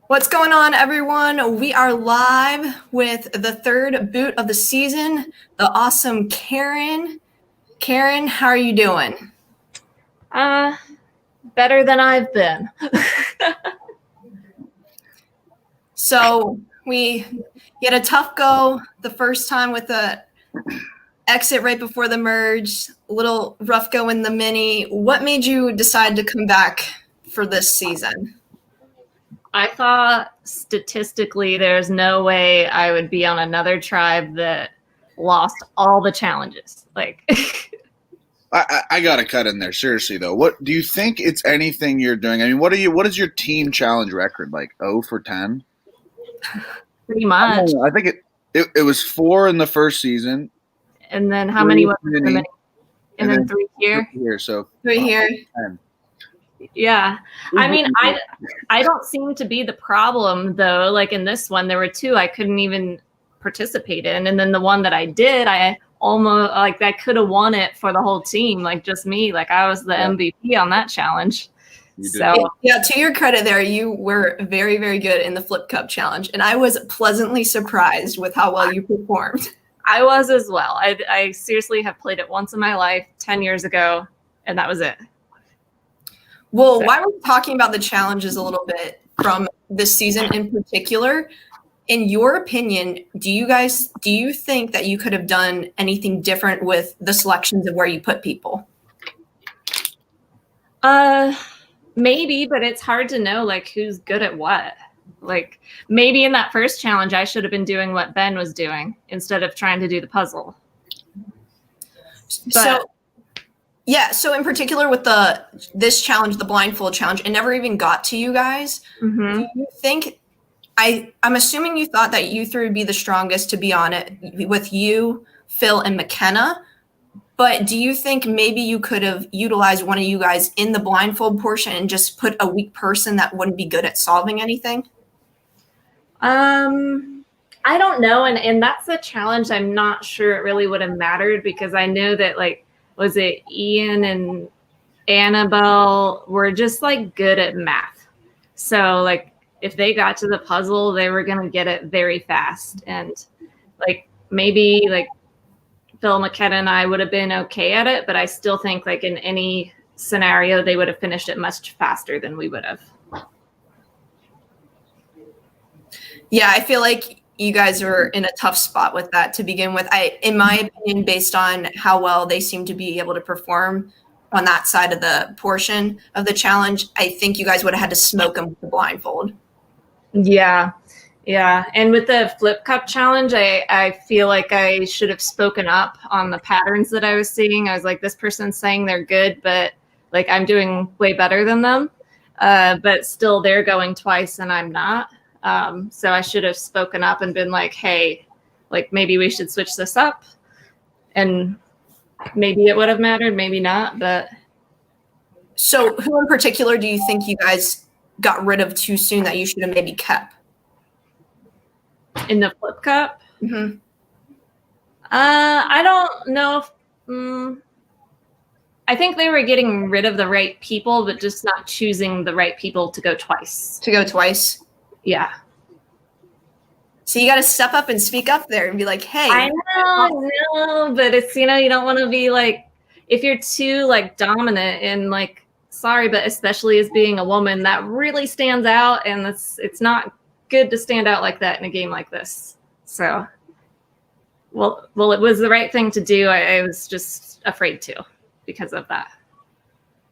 What's going on, everyone? We are live with the third boot of the season, the awesome Karen. Karen, how are you doing? Better than I've been. So we had a tough go the first time with the exit right before the merge, a little rough go in the mini. What made you decide to come back for this season? I thought statistically there's no way I would be on another tribe that lost all the challenges. Like I gotta cut in there seriously though. What do you think it's anything you're doing? I mean, what is your team challenge record? Like 0 for 10? Pretty much. I think it was 4 in the first season. And then how many was it? And then 3 here. 3 here, so 3 here. 10. Yeah. I mean, I don't seem to be the problem though. Like in this one, there were 2 I couldn't even participate in. And then the one that I did, I almost like I could have won it for the whole team, like just me. Like I was the MVP on that challenge. So yeah, to your credit there, you were very, very good in the Flip Cup challenge. And I was pleasantly surprised with how well you performed. I was as well. I seriously have played it once in my life 10 years ago, and that was it. Well, while we're talking about the challenges a little bit from this season in particular, in your opinion, do you think that you could have done anything different with the selections of where you put people? Maybe, but it's hard to know like who's good at what. Like maybe in that first challenge, I should have been doing what Ben was doing instead of trying to do the puzzle. So in particular with this challenge, the blindfold challenge, it never even got to you guys. Mm-hmm. Do you think I'm assuming you thought that you 3 would be the strongest to be on it with you, Phil, and McKenna. But do you think maybe you could have utilized one of you guys in the blindfold portion and just put a weak person that wouldn't be good at solving anything? I don't know. And that's a challenge I'm not sure it really would have mattered because I know that like, was it Ian and Annabelle were just like good at math. So like if they got to the puzzle, they were going to get it very fast. And like maybe like Phil, McKenna, and I would have been okay at it, but I still think like in any scenario, they would have finished it much faster than we would have. Yeah, I feel like you guys are in a tough spot with that to begin with. In my opinion, based on how well they seem to be able to perform on that side of the portion of the challenge, I think you guys would have had to smoke them with the blindfold. Yeah. And with the Flip Cup challenge, I feel like I should have spoken up on the patterns that I was seeing. I was like, this person's saying they're good, but like I'm doing way better than them. But still they're going twice and I'm not. So I should have spoken up and been like, hey, like maybe we should switch this up. And maybe it would have mattered, maybe not. But so who in particular do you think you guys got rid of too soon that you should have maybe kept? In the Flip Cup? Mm-hmm. I don't know if I think they were getting rid of the right people, but just not choosing the right people to go twice. Yeah. So you got to step up and speak up there and be like, hey. I know, but it's, you don't want to be like, if you're too like dominant and like, sorry, but especially as being a woman, that really stands out. And it's not good to stand out like that in a game like this. So, well, it was the right thing to do. I was just afraid to because of that.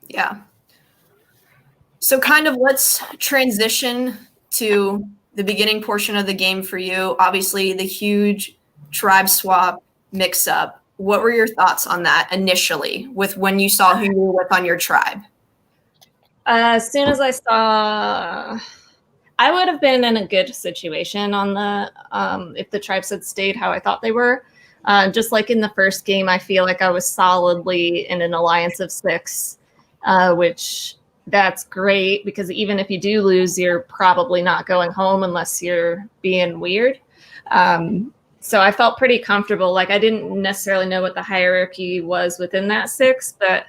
Yeah. So kind of let's transition to the beginning portion of the game for you. Obviously, the huge tribe swap mix-up. What were your thoughts on that initially with when you saw who you were with on your tribe? As soon as I saw, I would have been in a good situation on the if the tribes had stayed how I thought they were. Just like in the first game, I feel like I was solidly in an alliance of 6, which that's great because even if you do lose, you're probably not going home unless you're being weird. So I felt pretty comfortable. Like I didn't necessarily know what the hierarchy was within that 6, but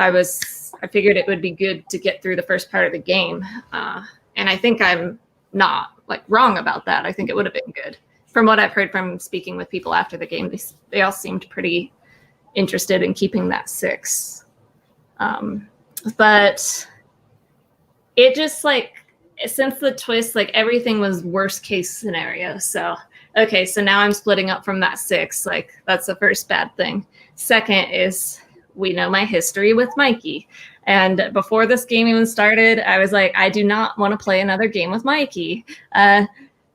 I figured it would be good to get through the first part of the game. And I think I'm not like wrong about that. I think it would have been good. From what I've heard from speaking with people after the game, they all seemed pretty interested in keeping that 6. But it just like, since the twist, like everything was worst case scenario. So, okay, so now I'm splitting up from that 6. Like that's the first bad thing. Second is we know my history with Mikey. And before this game even started, I was like, I do not want to play another game with Mikey.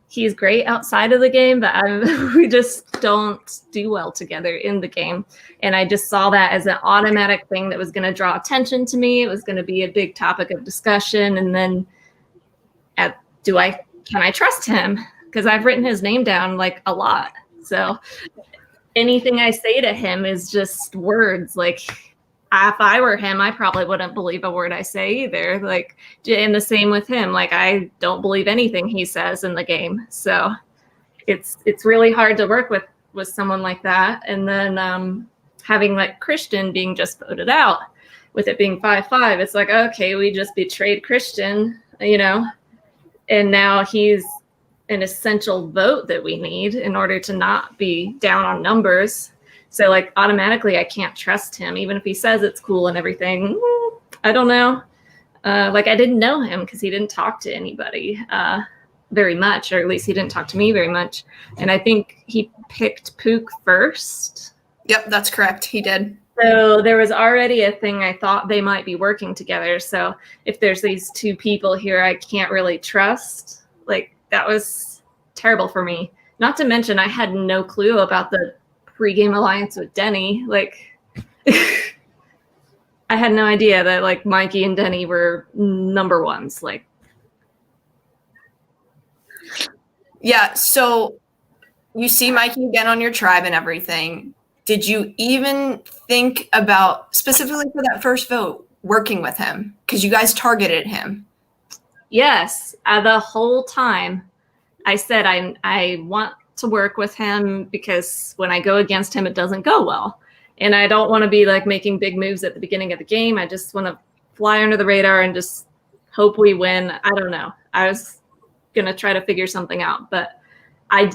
He's great outside of the game, but we just don't do well together in the game. And I just saw that as an automatic thing that was going to draw attention to me. It was going to be a big topic of discussion. And then can I trust him? Because I've written his name down like a lot. So anything I say to him is just words. Like if I were him, I probably wouldn't believe a word I say either. Like, and the same with him. Like I don't believe anything he says in the game. So it's really hard to work with someone like that. And then having like Christian being just voted out, with it being 5-5, it's like, okay, we just betrayed Christian, you know, and now he's an essential vote that we need in order to not be down on numbers. So like automatically I can't trust him, even if he says it's cool and everything. I don't know. Like I didn't know him because he didn't talk to anybody very much, or at least he didn't talk to me very much. And I think he picked Pook first. Yep, that's correct. He did. So there was already a thing I thought they might be working together. So if there's these 2 people here I can't really trust, like that was terrible for me. Not to mention I had no clue about the pregame alliance with Denny. Like I had no idea that like Mikey and Denny were number 1s. Like, yeah. So you see Mikey again on your tribe and everything. Did you even think about, specifically for that first vote, working with him? Because you guys targeted him. Yes. The whole time I said I want to work with him because when I go against him, it doesn't go well. And I don't want to be like making big moves at the beginning of the game. I just want to fly under the radar and just hope we win. I don't know. I was going to try to figure something out, but I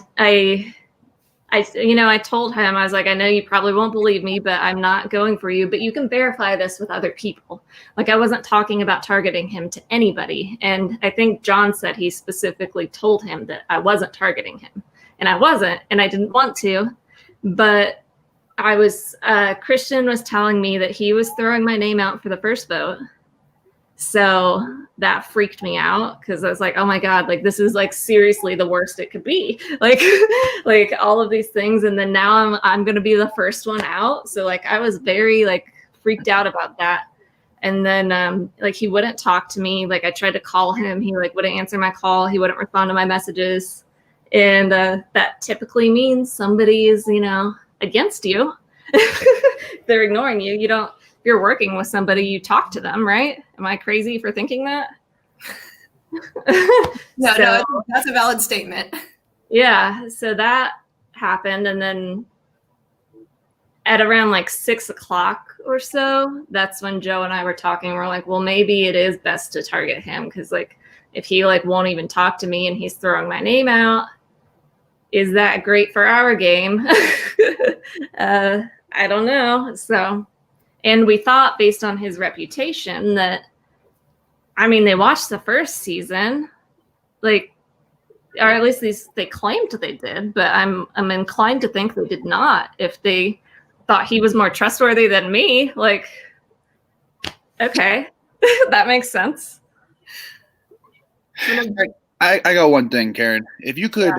told him, I was like, I know you probably won't believe me, but I'm not going for you, but you can verify this with other people. Like I wasn't talking about targeting him to anybody. And I think John said he specifically told him that I wasn't targeting him, and I wasn't, and I didn't want to, but Christian was telling me that he was throwing my name out for the first vote. So that freaked me out because I was like, oh my God, like this is like seriously the worst it could be. Like, like all of these things. And then now I'm going to be the first one out. So like, I was very like freaked out about that. And then like he wouldn't talk to me. Like I tried to call him. He like wouldn't answer my call. He wouldn't respond to my messages. And that typically means somebody is, you know, against you. They're ignoring you. You don't, if you're working with somebody, you talk to them, right? Am I crazy for thinking that? No, that's a valid statement. Yeah, so that happened. And then at around like 6 o'clock or so, that's when Joe and I were talking. We're like, well, maybe it is best to target him because like if he like won't even talk to me and he's throwing my name out, is that great for our game? I don't know. So, and we thought based on his reputation that, I mean, they watched the first season, like, or at least they claimed they did, but I'm inclined to think they did not. If they thought he was more trustworthy than me, like, okay, that makes sense. I got one thing, Karen. If you could,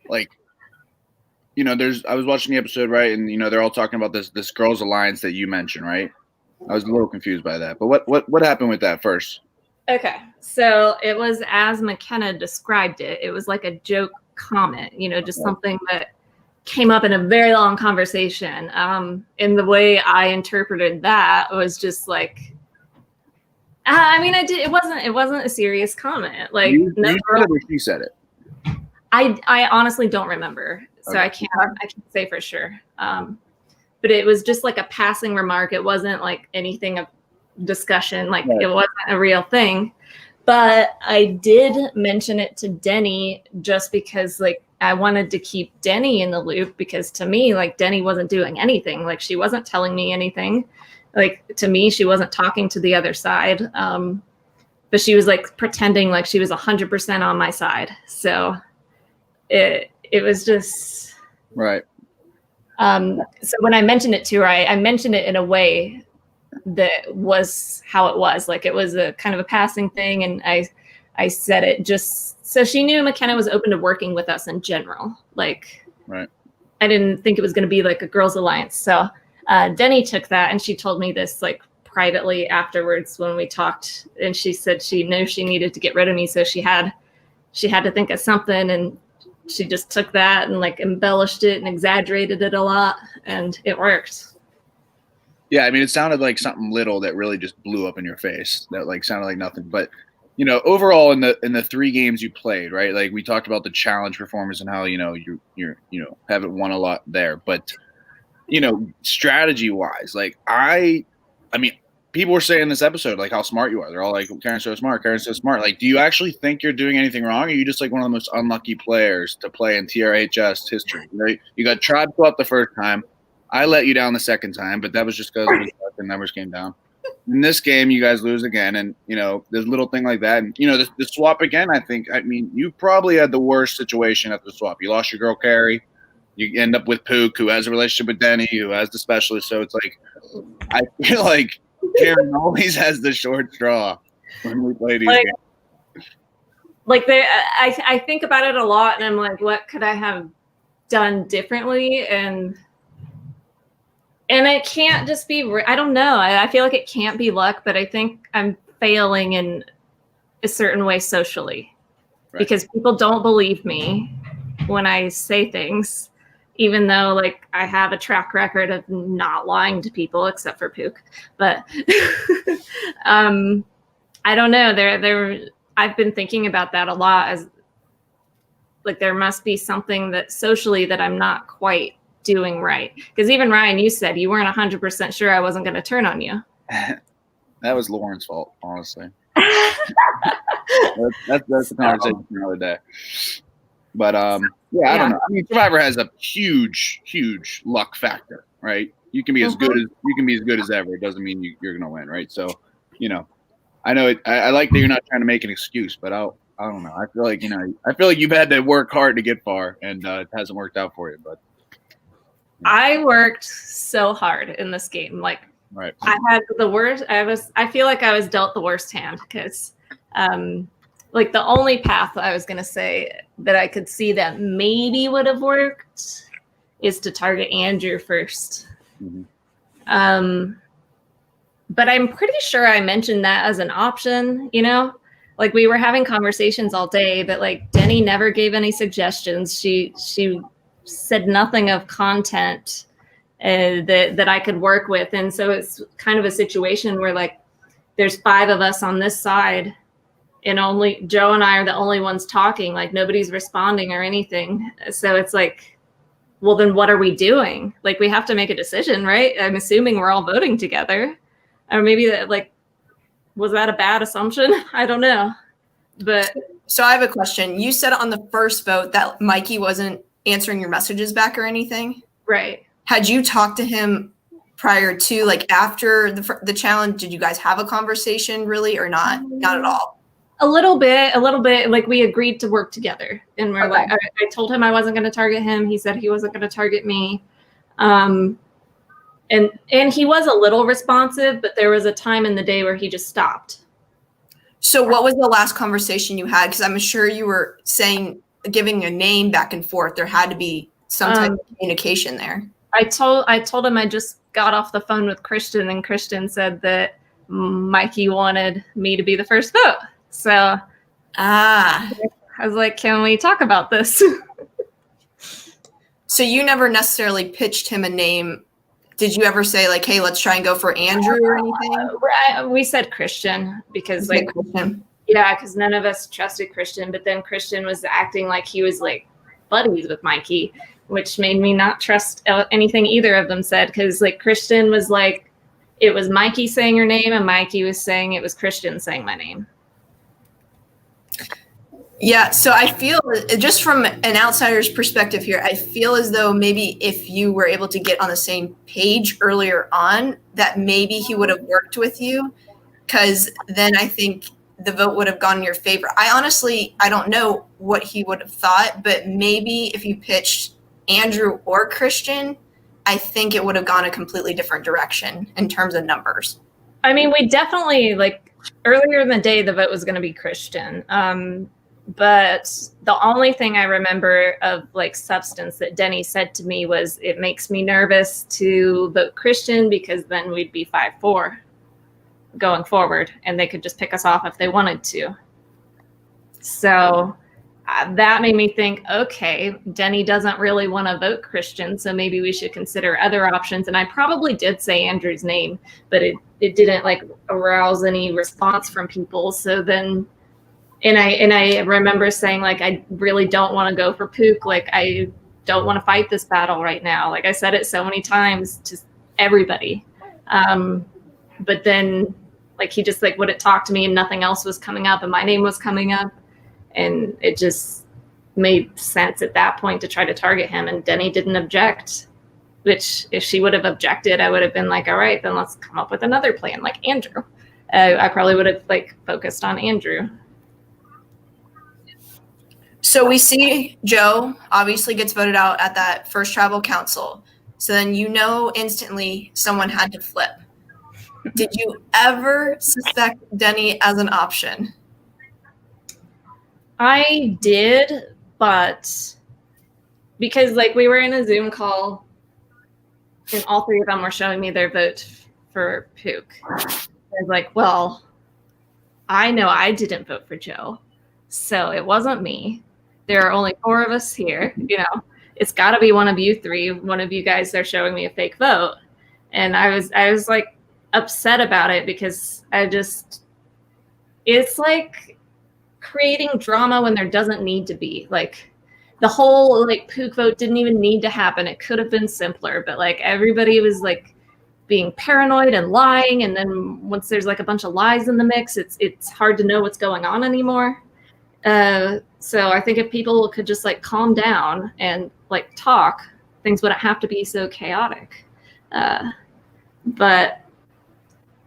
like, you know, I was watching the episode, right, and you know they're all talking about this girls' alliance that you mentioned, right? I was a little confused by that, but what happened with that first? Okay, so it was as McKenna described it. It was like a joke comment, you know, just something that came up in a very long conversation. And the way I interpreted that was just like, I mean, it wasn't a serious comment. Like, you said it or she said it? I honestly don't remember, so okay. I can't say for sure. But it was just like a passing remark. It wasn't like anything discussion. Like Right. it wasn't a real thing. But I did mention it to Denny just because like I wanted to keep Denny in the loop, because to me, like Denny wasn't doing anything. Like she wasn't telling me anything. Like to me, she wasn't talking to the other side. But she was like pretending like she was 100% on my side. So it was just Right. So when I mentioned it to her, I mentioned it in a way that was how it was. Like it was a kind of a passing thing, and I said it just so she knew McKenna was open to working with us in general. Like, right. I didn't think it was going to be like a girls' alliance. So Denny took that, and she told me this like privately afterwards when we talked, and she said she knew she needed to get rid of me, so she had to think of something, and she just took that and like embellished it and exaggerated it a lot, and it worked. Yeah, I mean, it sounded like something little that really just blew up in your face. That like sounded like nothing. But you know, overall in the 3 games you played, right? Like we talked about the challenge performance and how you're haven't won a lot there. But you know, strategy wise, like I mean, people were saying this episode like how smart you are. They're all like, Karen's so smart, Karen's so smart. Like, do you actually think you're doing anything wrong? Or are you just like one of the most unlucky players to play in TRHS history? Right? You got tribe swept the first time. I let you down the second time, but that was just because the numbers came down. In this game, you guys lose again, and you know there's a little thing like that. And you know the swap again. I mean, you probably had the worst situation at the swap. You lost your girl Carrie. You end up with Pook, who has a relationship with Denny, who has the specialist. So it's like I feel like Karen always has the short straw when we play these games. Like I think about it a lot, and I'm like, what could I have done differently? And it can't just be, I don't know. I feel like it can't be luck, but I think I'm failing in a certain way socially, right? Because people don't believe me when I say things, even though like I have a track record of not lying to people except for Pook. But I don't know. I've been thinking about that a lot, as like there must be something that socially that I'm not quite doing right. Because even Ryan, you said you weren't 100% sure I wasn't going to turn on you. That was Lauren's fault, honestly. that's the conversation for another day. But yeah, I don't know. I mean, Survivor has a huge luck factor, right? You can be as good as ever. It doesn't mean you're going to win, right? So, you know, I know it. I like that you're not trying to make an excuse, but I don't know. I feel like you've had to work hard to get far, and it hasn't worked out for you. But I worked so hard in this game. Like, right. I had the worst. I feel like I was dealt the worst hand, because like the only path I was going to say that I could see that maybe would have worked is to target Andrew first. Mm-hmm. But I'm pretty sure I mentioned that as an option, you know, like we were having conversations all day, but like Denny never gave any suggestions. She said nothing of content that I could work with. And so it's kind of a situation where like there's 5 of us on this side, and only Joe and I are the only ones talking. Like nobody's responding or anything. So it's like, well, then what are we doing? Like we have to make a decision, right? I'm assuming we're all voting together. Or maybe that, like, was that a bad assumption? I don't know. But so I have a question. You said on the first vote that Mikey wasn't answering your messages back or anything, right? Had you talked to him prior to, like, after the challenge? Did you guys have a conversation really, or not? Not at all. A little bit. Like we agreed to work together, and we're like, I told him I wasn't going to target him. He said he wasn't going to target me. And he was a little responsive, but there was a time in the day where he just stopped. So what was the last conversation you had? Because I'm sure you were giving a name back and forth. There had to be some type of communication there. I told him I just got off the phone with Christian, and Christian said that Mikey wanted me to be the first vote. So I was like, can we talk about this? So you never necessarily pitched him a name. Did you ever say like, hey, let's try and go for Andrew or anything? We said Christian because because none of us trusted Christian, but then Christian was acting like he was like buddies with Mikey, which made me not trust anything either of them said. Cause like Christian was like, it was Mikey saying her name, and Mikey was saying it was Christian saying my name. Yeah, so I feel, just from an outsider's perspective here, I feel as though maybe if you were able to get on the same page earlier on, that maybe he would have worked with you, because then I think the vote would have gone in your favor. I don't know what he would have thought, but maybe if you pitched Andrew or Christian, I think it would have gone a completely different direction in terms of numbers. I mean, we definitely, like, earlier in the day, the vote was going to be Christian. But the only thing I remember of like substance that Denny said to me was, it makes me nervous to vote Christian because then we'd be 5-4 going forward and they could just pick us off if they wanted to. So that made me think, okay, Denny doesn't really want to vote Christian, so maybe we should consider other options. And I probably did say Andrew's name, but it didn't like arouse any response from people. So then And I remember saying, like, I really don't want to go for Pook. Like, I don't want to fight this battle right now. Like, I said it so many times to everybody. But then, like, he just, like, wouldn't talk to me and nothing else was coming up and my name was coming up. And it just made sense at that point to try to target him. And Denny didn't object, which if she would have objected, I would have been like, all right, then let's come up with another plan, like Andrew. I probably would have, like, focused on Andrew. So we see Joe obviously gets voted out at that first tribal council. So then instantly someone had to flip. Did you ever suspect Denny as an option? I did, but because like we were in a Zoom call and all three of them were showing me their vote for Pook. I was like, well, I know I didn't vote for Joe, so it wasn't me. There are only 4 of us here. You know, it's got to be one of you 3. One of you guys are showing me a fake vote. And I was like upset about it because it's like creating drama when there doesn't need to be. Like the whole like Pook vote didn't even need to happen. It could have been simpler, but like everybody was like being paranoid and lying. And then once there's like a bunch of lies in the mix, it's hard to know what's going on anymore. So I think if people could just like calm down and like talk, things wouldn't have to be so chaotic. But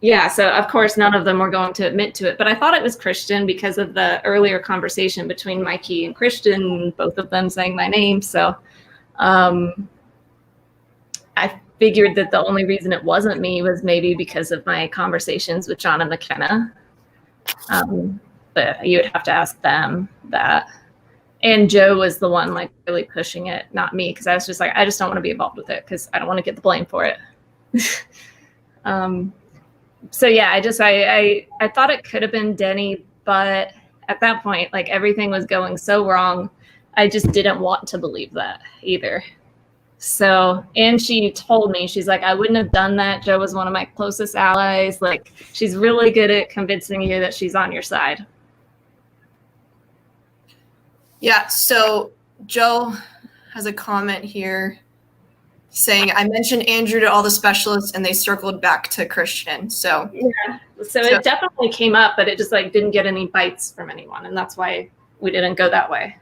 yeah, so of course none of them were going to admit to it, but I thought it was Christian because of the earlier conversation between Mikey and Christian, both of them saying my name. So I figured that the only reason it wasn't me was maybe because of my conversations with John and McKenna. But you would have to ask them that. And Joe was the one like really pushing it, not me, because I was just like, I just don't want to be involved with it because I don't want to get the blame for it. So yeah, I thought it could have been Denny, but at that point, like everything was going so wrong, I just didn't want to believe that either. So, and she told me, she's like, I wouldn't have done that. Joe was one of my closest allies. Like, she's really good at convincing you that she's on your side. Yeah, so Joe has a comment here saying, I mentioned Andrew to all the specialists and they circled back to Christian. So yeah, so it definitely came up, but it just like didn't get any bites from anyone. And that's why we didn't go that way.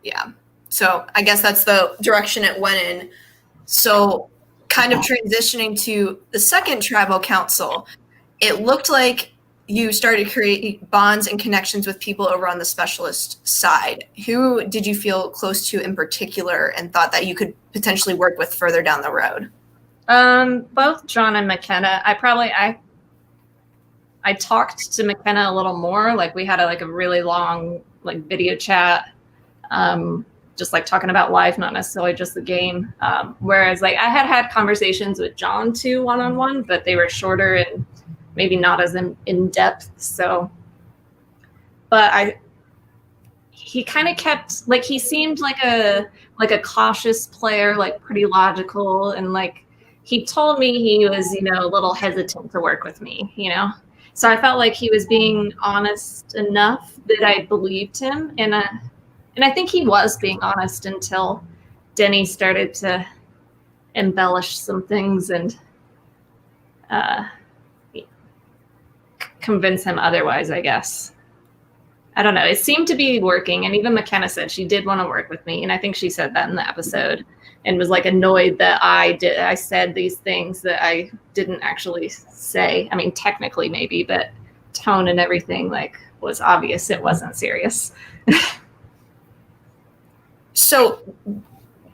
Yeah. So I guess that's the direction it went in. So kind of transitioning to the second tribal council, it looked like you started creating bonds and connections with people over on the specialist side. Who did you feel close to in particular and thought that you could potentially work with further down the road? Both John and McKenna. I talked to McKenna a little more. Like we had a really long like video chat, just like talking about life, not necessarily just the game. Whereas like I had conversations with John too, one-on-one, but they were shorter and maybe not as in depth. So, but he kind of kept like, he seemed like a cautious player, like pretty logical. And like, he told me he was, a little hesitant to work with me, So I felt like he was being honest enough that I believed him. And I think he was being honest until Denny started to embellish some things and convince him otherwise, I guess. I don't know. It seemed to be working. And even McKenna said she did want to work with me. And I think she said that in the episode and was like annoyed that I said these things that I didn't actually say. I mean, technically maybe, but tone and everything like was obvious. It wasn't serious. So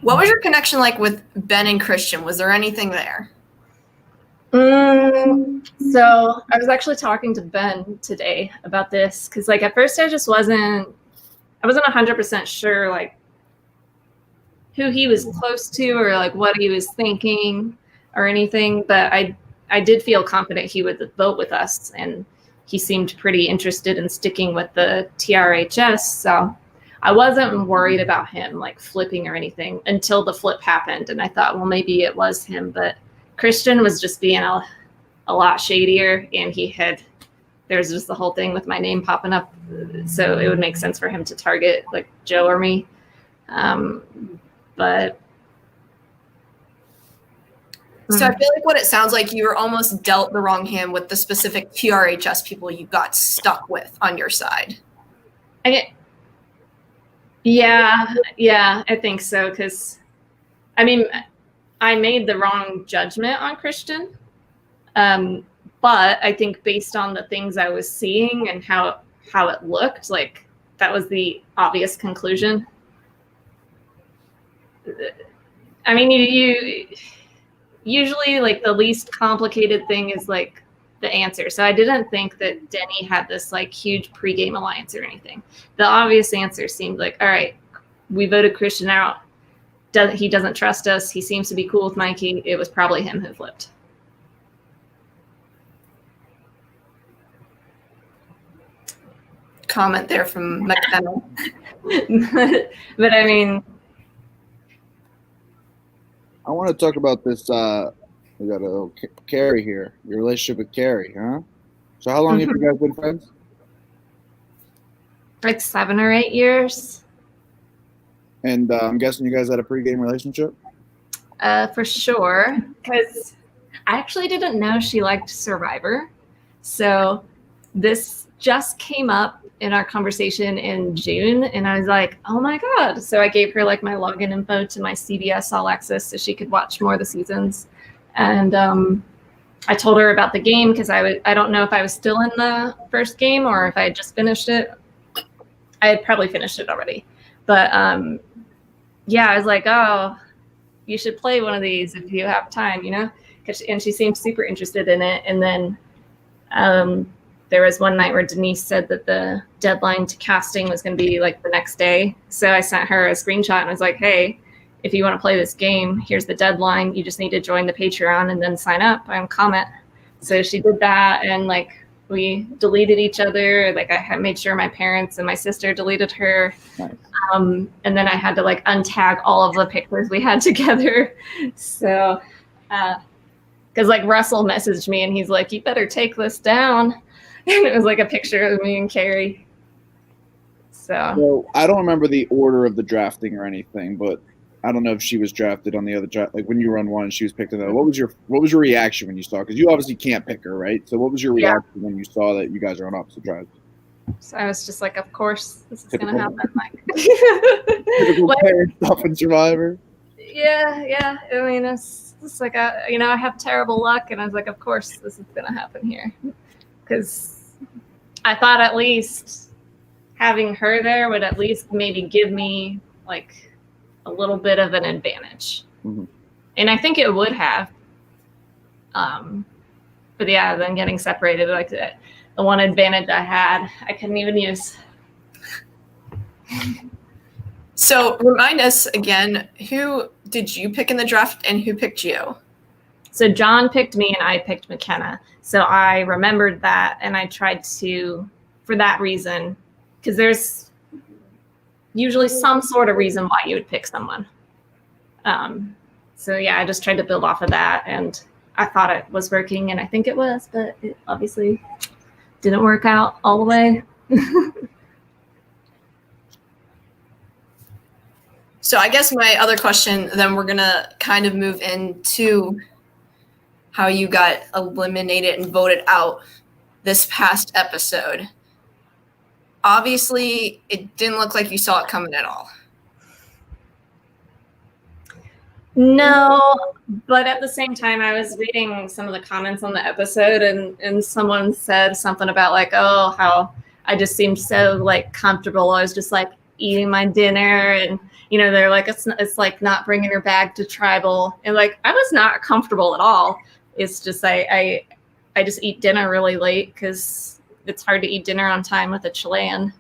what was your connection like with Ben and Christian? Was there anything there? So I was actually talking to Ben today about this because like at first I wasn't 100% sure like who he was close to or like what he was thinking or anything, but I did feel confident he would vote with us, and he seemed pretty interested in sticking with the TRHS, so I wasn't worried about him like flipping or anything until the flip happened, and I thought, well, maybe it was him, but Christian was just being a lot shadier, and there's just the whole thing with my name popping up, so it would make sense for him to target like Joe or me. But so I feel like what it sounds like, you were almost dealt the wrong hand with the specific TRHS people you got stuck with on your side. Yeah, I think so, because I mean, I made the wrong judgment on Christian, but I think based on the things I was seeing and how it looked, like that was the obvious conclusion. I mean, you usually like the least complicated thing is like the answer. So I didn't think that Denny had this like huge pregame alliance or anything. The obvious answer seemed like, all right, we voted Christian out. He doesn't trust us. He seems to be cool with Mikey. It was probably him who flipped. Comment there from McKenna. But I mean, I want to talk about this. We got a little Carrie here. Your relationship with Carrie, huh? So how long have you guys been friends? Like 7 or 8 years. And I'm guessing you guys had a pregame relationship? For sure. Because I actually didn't know she liked Survivor. So this just came up in our conversation in June, and I was like, oh my God. So I gave her like my login info to my CBS All Access so she could watch more of the seasons. And I told her about the game because I don't know if I was still in the first game or if I had just finished it. I had probably finished it already. But yeah, I was like, oh, you should play one of these if you have time, you know? And she seemed super interested in it. And then there was one night where Denise said that the deadline to casting was going to be like the next day. So I sent her a screenshot and was like, hey, if you want to play this game, here's the deadline. You just need to join the Patreon and then sign up and comment. So she did that, and like we deleted each other. Like I had made sure my parents and my sister deleted her. Nice. And then I had to like untag all of the pictures we had together. So, because like Russell messaged me and he's like, you better take this down. And it was like a picture of me and Carrie. So I don't remember the order of the drafting or anything, but I don't know if she was drafted on the other draft. Like when you were on one, she was picked on the other. What was your reaction when you saw? Because you obviously can't pick her, right? So what was your reaction when you saw that you guys are on opposite drives? So I was just like, of course, this is going to happen. Like, typical parent stuff in Survivor. Yeah. I mean, it's like, I have terrible luck. And I was like, of course, this is going to happen here. Because I thought at least having her there would at least maybe give me like a little bit of an advantage. Mm-hmm. And I think it would have. But yeah, then getting separated, like the one advantage I had, I couldn't even use. So remind us again, who did you pick in the draft and who picked you? So John picked me and I picked McKenna. So I remembered that, and I tried to, for that reason, because there's usually some sort of reason why you would pick someone. So yeah, I just tried to build off of that, and I thought it was working, and I think it was, but it obviously didn't work out all the way. So I guess my other question, then we're going to kind of move into how you got eliminated and voted out this past episode. Obviously, it didn't look like you saw it coming at all. No, but at the same time, I was reading some of the comments on the episode, and someone said something about like, oh, how I just seemed so like comfortable. I was just like eating my dinner, and they're like, it's like not bringing her bag to tribal, and like I was not comfortable at all. It's just I just eat dinner really late because it's hard to eat dinner on time with a Chilean.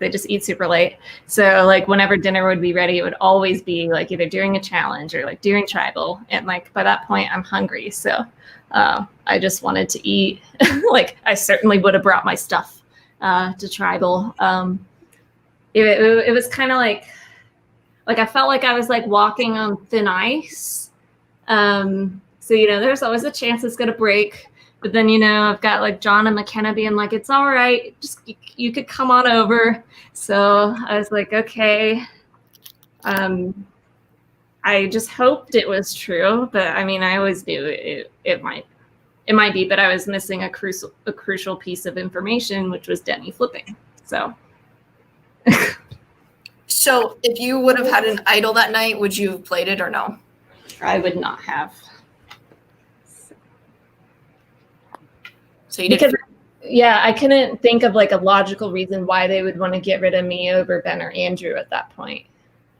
They just eat super late. So like whenever dinner would be ready, it would always be like either during a challenge or like during tribal. And like by that point, I'm hungry. So I just wanted to eat. Like I certainly would have brought my stuff to tribal. It was kind of like I felt like I was like walking on thin ice. So there's always a chance it's gonna break. But then, I've got like John and McKenna being like, it's all right. Just you could come on over. So I was like, okay. I just hoped it was true, but I mean, I always knew it might be. But I was missing a crucial piece of information, which was Denny flipping. So. So if you would have had an idol that night, would you have played it or no? I would not have. So you didn't. Yeah, I couldn't think of like a logical reason why they would want to get rid of me over Ben or Andrew at that point.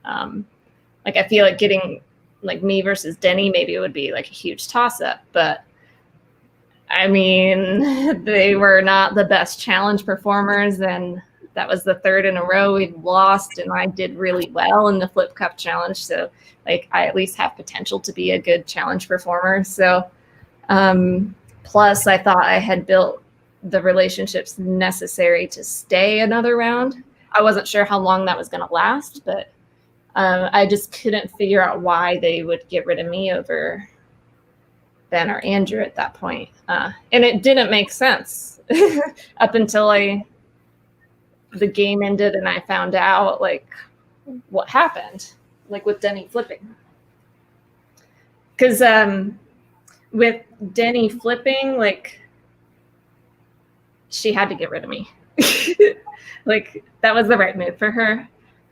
Like I feel like getting like me versus Denny, maybe it would be like a huge toss-up, but I mean, they were not the best challenge performers, and that was the third in a row we've lost, and I did really well in the Flip Cup challenge, so like I at least have potential to be a good challenge performer. So plus, I thought I had built the relationships necessary to stay another round. I wasn't sure how long that was going to last, but I just couldn't figure out why they would get rid of me over Ben or Andrew at that point. And it didn't make sense up until the game ended and I found out like what happened, like with Denny flipping. Because with Denny flipping, like she had to get rid of me. Like that was the right move for her.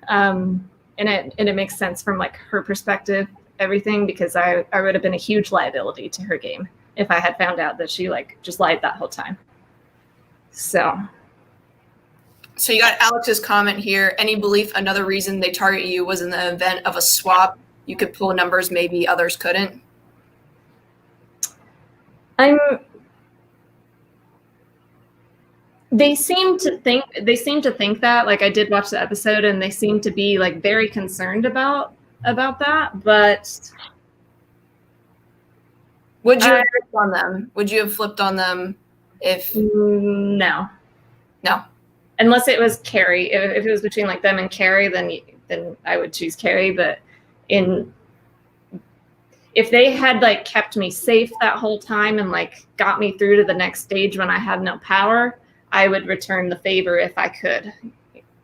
And it makes sense from like her perspective, everything, because I would have been a huge liability to her game if I had found out that she like just lied that whole time. So you got Alex's comment here. Any belief another reason they target you was in the event of a swap, you could pull numbers maybe others couldn't? They seem to think that, like I did watch the episode and they seem to be like very concerned about that, but would you have flipped on them? Would you have flipped on them if no. Unless it was Carrie. If it was between like them and Carrie, then I would choose Carrie, but if they had like kept me safe that whole time and like got me through to the next stage when I had no power, I would return the favor if I could.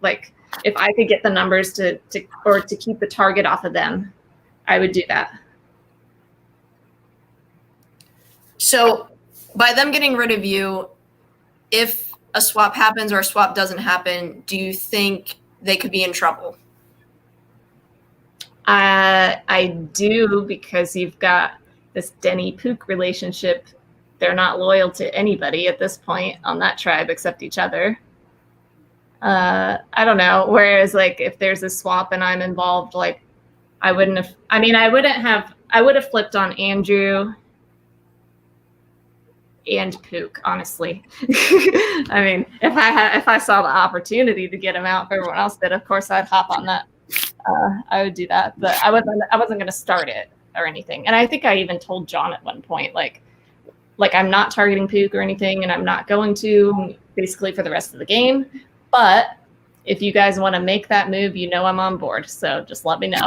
Like if I could get the numbers to keep the target off of them, I would do that. So by them getting rid of you, if a swap happens or a swap doesn't happen, do you think they could be in trouble? I do, because you've got this Denny Pook relationship. They're not loyal to anybody at this point on that tribe except each other. I don't know. Whereas like if there's a swap and I'm involved, like I would have flipped on Andrew and Pook, honestly. I mean, if I saw the opportunity to get him out for everyone else, then of course I'd hop on that. I would do that, but I wasn't going to start it or anything. And I think I even told John at one point, like I'm not targeting Pook or anything, and I'm not going to basically for the rest of the game. But if you guys want to make that move, I'm on board. So just let me know.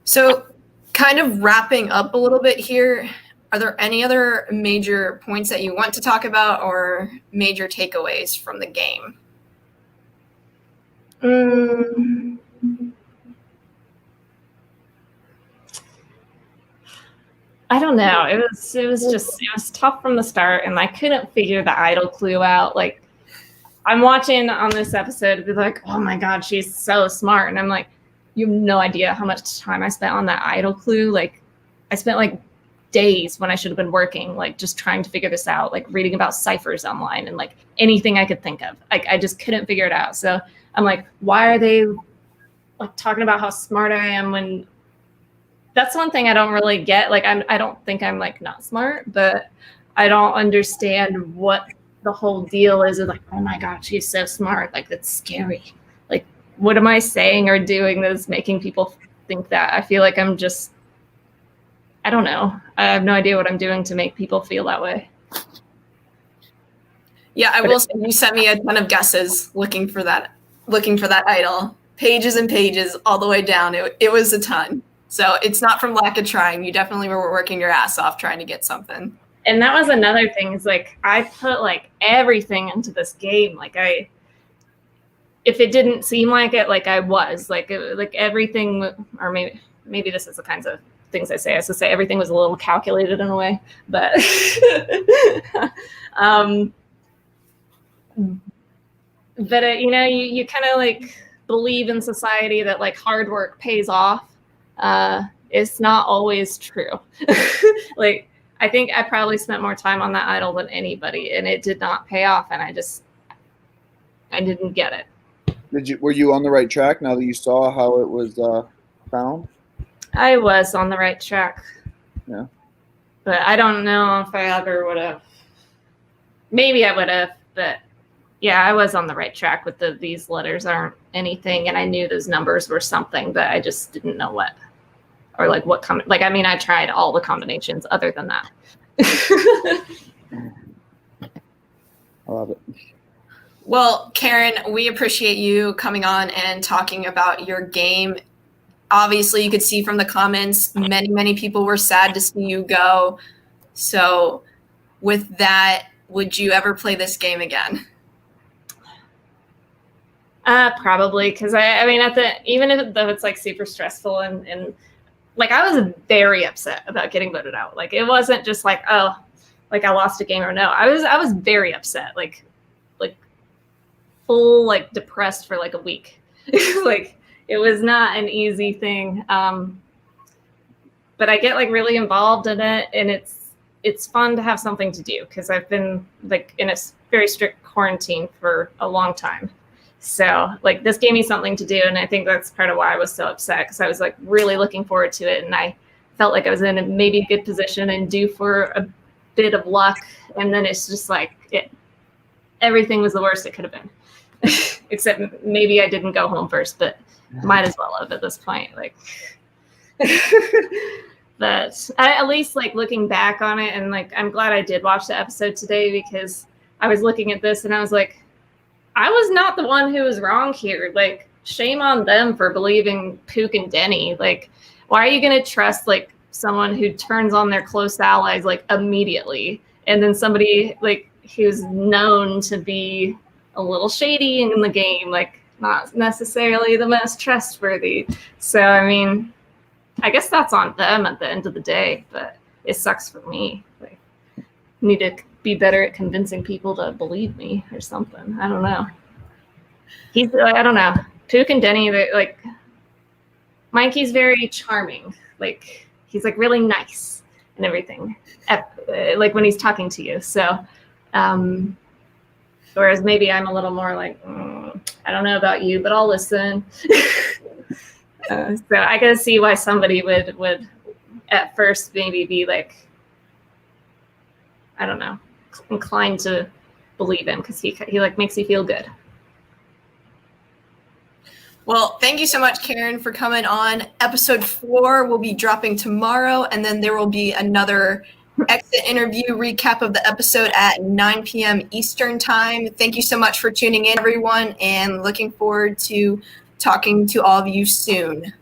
So kind of wrapping up a little bit here, are there any other major points that you want to talk about or major takeaways from the game? I don't know. It was tough from the start, and I couldn't figure the idol clue out. Like, I'm watching on this episode to be like, oh my God, she's so smart. And I'm like, you have no idea how much time I spent on that idol clue. Like, I spent like days when I should have been working, like just trying to figure this out, like reading about ciphers online and like anything I could think of. Like, I just couldn't figure it out. So I'm like, why are they like talking about how smart I am when that's one thing I don't really get. Like, I don't think I'm like not smart, but I don't understand what the whole deal is. Like, oh my God, she's so smart. Like, that's scary. Like, what am I saying or doing that's making people think that? I feel like I'm just, I don't know. I have no idea what I'm doing to make people feel that way. Yeah, I will say you sent me a ton of guesses looking for that idol. Pages and pages all the way down. It was a ton. So it's not from lack of trying. You definitely were working your ass off trying to get something. And that was another thing is like, I put like everything into this game. Like if it didn't seem like it, like I was like everything, or maybe this is the kinds of things I say. I should say everything was a little calculated in a way, but, you know, you kind of like believe in society that like hard work pays off. It's not always true. Like, I think I probably spent more time on that idol than anybody, and it did not pay off, and I didn't get it. Were you on the right track now that you saw how it was found? I was on the right track. Yeah. But I don't know if I ever would have. Maybe I would have, but yeah, I was on the right track with these letters aren't anything, and I knew those numbers were something, but I just didn't know what. Or like what like, I mean, I tried all the combinations other than that. I love it. Well, Karen, we appreciate you coming on and talking about your game. Obviously, you could see from the comments, many people were sad to see you go. So with that, would you ever play this game again? Probably, because I mean, even though it's like super stressful and like I was very upset about getting voted out. Like, it wasn't just like, oh, like I lost a game or no. I was very upset, like full like depressed for like a week. Like, it was not an easy thing. But I get like really involved in it, and it's fun to have something to do because I've been like in a very strict quarantine for a long time. So like this gave me something to do, and I think that's part of why I was so upset, because I was like really looking forward to it, and I felt like I was in a maybe good position and due for a bit of luck, and then it's just like everything was the worst it could have been. Except maybe I didn't go home first, but might as well have at this point. Like, but at least like looking back on it, and like I'm glad I did watch the episode today, because I was looking at this and I was like, I was not the one who was wrong here. Like, shame on them for believing Pook and Denny. Like, why are you going to trust like someone who turns on their close allies like immediately, and then somebody like who's known to be a little shady in the game, like not necessarily the most trustworthy. So I mean, I guess that's on them at the end of the day, but it sucks for me. Like, I need to be better at convincing people to believe me or something. I don't know. I don't know. Pook and Denny, like, Mikey's very charming. Like, he's like really nice and everything. Like when he's talking to you. So, whereas maybe I'm a little more like, I don't know about you, but I'll listen. So I can see why somebody would at first maybe be like, I don't know, inclined to believe him, because he like makes you feel good. Well, thank you so much, Karen, for coming on. Episode 4 will be dropping tomorrow, and then there will be another exit interview recap of the episode at 9 p.m. Eastern time. Thank you so much for tuning in, everyone, and looking forward to talking to all of you soon.